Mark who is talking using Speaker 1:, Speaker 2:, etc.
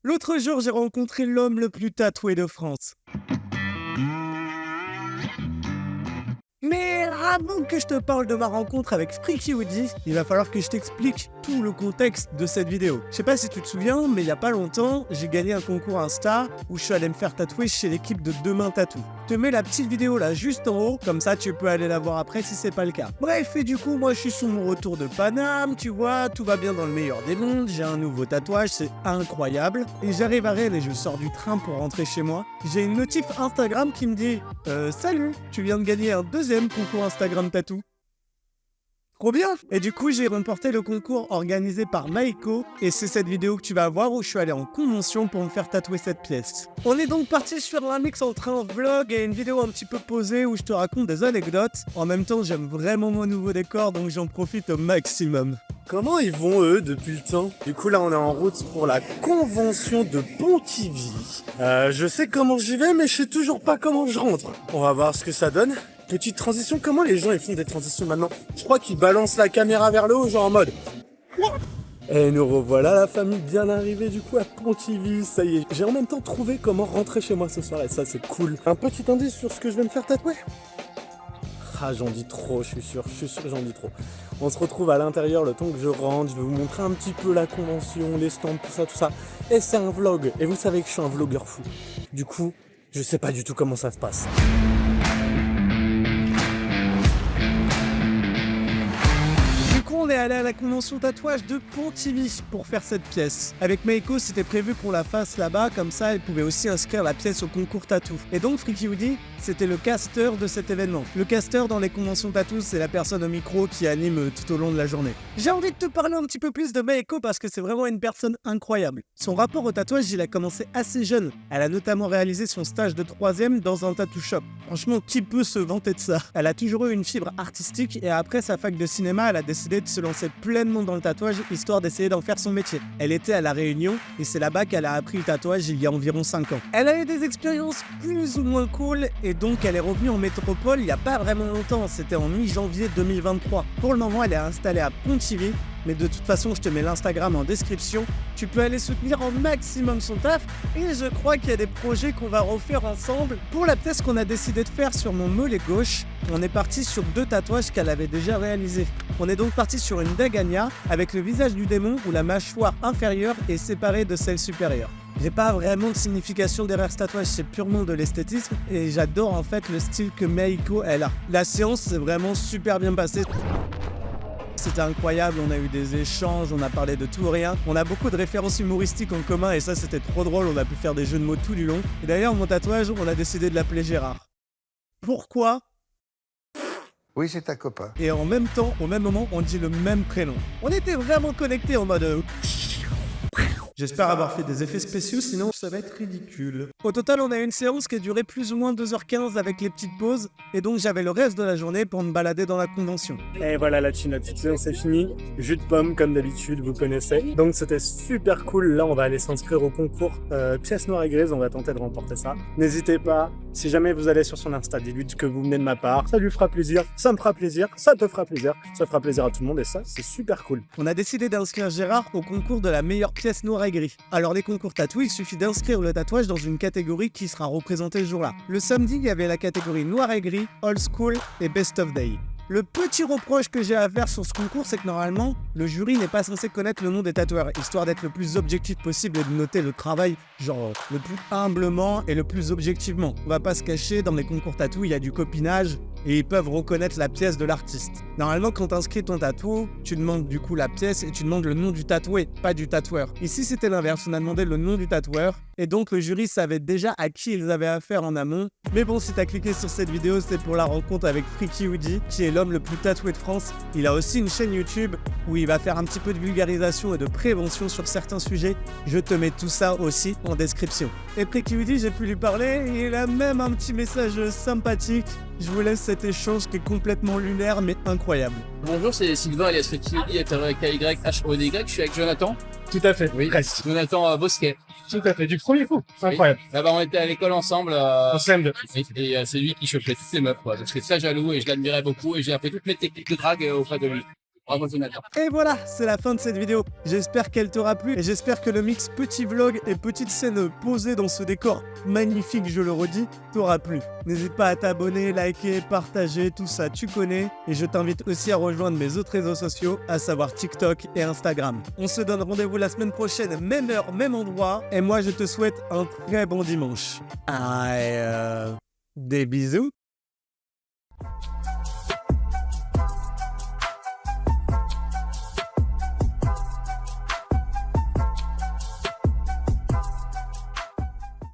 Speaker 1: L'autre jour, j'ai rencontré l'homme le plus tatoué de France. Mais avant que je te parle de ma rencontre avec Freaky Woody, il va falloir que je t'explique tout le contexte de cette vidéo. Je sais pas si tu te souviens, mais il y a pas longtemps, j'ai gagné un concours Insta où je suis allé me faire tatouer chez l'équipe de Demain Tattoo. Je te mets la petite vidéo là juste en haut, comme ça tu peux aller la voir après si c'est pas le cas. Bref, et du coup, moi je suis sur mon retour de Paname, tu vois, tout va bien dans le meilleur des mondes, j'ai un nouveau tatouage, c'est incroyable. Et j'arrive à Rennes et je sors du train pour rentrer chez moi. J'ai une notif Instagram qui me dit salut, tu viens de gagner un deuxième concours Instagram Tattoo. Trop bien! Et du coup, j'ai remporté le concours organisé par Maiko, et c'est cette vidéo que tu vas voir où je suis allé en convention pour me faire tatouer cette pièce. On est donc parti sur un mix entre un vlog et une vidéo un petit peu posée où je te raconte des anecdotes. En même temps, j'aime vraiment mon nouveau décor, donc j'en profite au maximum.
Speaker 2: Comment ils vont eux depuis le temps? Du coup là on est en route pour la convention de Pontivy. Je sais comment j'y vais mais je sais toujours pas comment je rentre. On va voir ce que ça donne. Petite transition, comment les gens ils font des transitions maintenant? Je crois qu'ils balancent la caméra vers le haut genre en mode... Et nous revoilà la famille bien arrivée du coup à Pontivy, ça y est. J'ai en même temps trouvé comment rentrer chez moi ce soir et ça c'est cool. Un petit indice sur ce que je vais me faire tatouer? Ah j'en dis trop, je suis sûr j'en dis trop. On se retrouve à l'intérieur le temps que je rentre, je vais vous montrer un petit peu la convention, les stands, tout ça. Et c'est un vlog, et vous savez que je suis un vlogueur fou. Du coup, je sais pas du tout comment ça se passe.
Speaker 1: On est allé à la convention tatouage de Pontivy pour faire cette pièce. Avec Meiko, c'était prévu qu'on la fasse là-bas, comme ça elle pouvait aussi inscrire la pièce au concours tatou. Et donc Freaky Woody, c'était le caster de cet événement. Le caster dans les conventions tatou, c'est la personne au micro qui anime tout au long de la journée. J'ai envie de te parler un petit peu plus de Meiko parce que c'est vraiment une personne incroyable. Son rapport au tatouage, il a commencé assez jeune. Elle a notamment réalisé son stage de 3e dans un tattoo shop. Franchement, qui peut se vanter de ça? Elle a toujours eu une fibre artistique et après sa fac de cinéma, elle a décidé de se lancer pleinement dans le tatouage, histoire d'essayer d'en faire son métier. Elle était à La Réunion, et c'est là-bas qu'elle a appris le tatouage il y a environ 5 ans. Elle a eu des expériences plus ou moins cool, et donc elle est revenue en métropole il n'y a pas vraiment longtemps, c'était en mi-janvier 2023. Pour le moment, elle est installée à Pontivy, mais de toute façon, je te mets l'Instagram en description. Tu peux aller soutenir au maximum son taf. Et je crois qu'il y a des projets qu'on va refaire ensemble. Pour la pièce qu'on a décidé de faire sur mon mollet gauche, on est parti sur 2 tatouages qu'elle avait déjà réalisés. On est donc parti sur une Dagania avec le visage du démon où la mâchoire inférieure est séparée de celle supérieure. J'ai pas vraiment de signification derrière ce tatouage, c'est purement de l'esthétisme et j'adore en fait le style que Meiko elle a. La séance s'est vraiment super bien passée. C'était incroyable, on a eu des échanges, on a parlé de tout ou rien. On a beaucoup de références humoristiques en commun et ça c'était trop drôle, on a pu faire des jeux de mots tout du long. Et d'ailleurs mon tatouage, on a décidé de l'appeler Gérard. Pourquoi?
Speaker 3: Oui, c'est ta copain.
Speaker 1: Et en même temps, au même moment, on dit le même prénom. On était vraiment connectés en mode... J'espère avoir fait des effets spéciaux, sinon ça va être ridicule. Au total, on a eu une séance qui a duré plus ou moins 2h15 avec les petites pauses, et donc j'avais le reste de la journée pour me balader dans la convention.
Speaker 2: Et voilà la petite séance est finie. Jus de pomme comme d'habitude, vous connaissez. Donc c'était super cool. Là, on va aller s'inscrire au concours pièce noire et grise. On va tenter de remporter ça. N'hésitez pas, si jamais vous allez sur son Insta, dites-lui que vous venez de ma part. Ça lui fera plaisir, ça me fera plaisir, ça te fera plaisir, ça fera plaisir à tout le monde et ça, c'est super cool.
Speaker 1: On a décidé d'inscrire Gérard au concours de la meilleure pièce noire et gris. Alors les concours tatou, il suffit d'inscrire le tatouage dans une catégorie qui sera représentée ce jour-là. Le samedi, il y avait la catégorie noir et gris, old school et best of day. Le petit reproche que j'ai à faire sur ce concours, c'est que normalement, le jury n'est pas censé connaître le nom des tatoueurs, histoire d'être le plus objectif possible et de noter le travail, genre, le plus humblement et le plus objectivement. On va pas se cacher, dans les concours tatou, il y a du copinage, et ils peuvent reconnaître la pièce de l'artiste. Normalement, quand tu inscris ton tatou, tu demandes du coup la pièce et tu demandes le nom du tatoué, pas du tatoueur. Ici, c'était l'inverse, on a demandé le nom du tatoueur, et donc le jury savait déjà à qui ils avaient affaire en amont. Mais bon, si t'as cliqué sur cette vidéo, c'est pour la rencontre avec Freaky Woody, qui est l'homme le plus tatoué de France. Il a aussi une chaîne YouTube où il va faire un petit peu de vulgarisation et de prévention sur certains sujets. Je te mets tout ça aussi en description. Et Freaky Woody, j'ai pu lui parler, et il a même un petit message sympathique. Je vous laisse cet échange qui est complètement lunaire mais incroyable.
Speaker 4: Bonjour, c'est Sylvain alias Freaky Woody, KYHODY, je suis avec Jonathan.
Speaker 2: Tout à fait,
Speaker 4: Oui,
Speaker 2: presque.
Speaker 4: Jonathan Bosquet.
Speaker 2: Tout à fait, du premier coup, c'est incroyable.
Speaker 4: Oui. Là-bas, on était à l'école ensemble.
Speaker 2: En CM2.
Speaker 4: Et c'est lui qui chopait toutes les meufs, quoi. Donc, je suis très jaloux et je l'admirais beaucoup et j'ai appris toutes mes techniques de drague auprès de lui. Bravo Jonathan.
Speaker 1: Et voilà, c'est la fin de cette vidéo. J'espère qu'elle t'aura plu et j'espère que le mix petit vlog et petite scène posée dans ce décor magnifique, je le redis, t'aura plu. N'hésite pas à t'abonner, liker, partager, tout ça tu connais. Et je t'invite aussi à rejoindre mes autres réseaux sociaux, à savoir TikTok et Instagram. On se donne rendez-vous la semaine prochaine, même heure, même endroit. Et moi je te souhaite un très bon dimanche. Des bisous.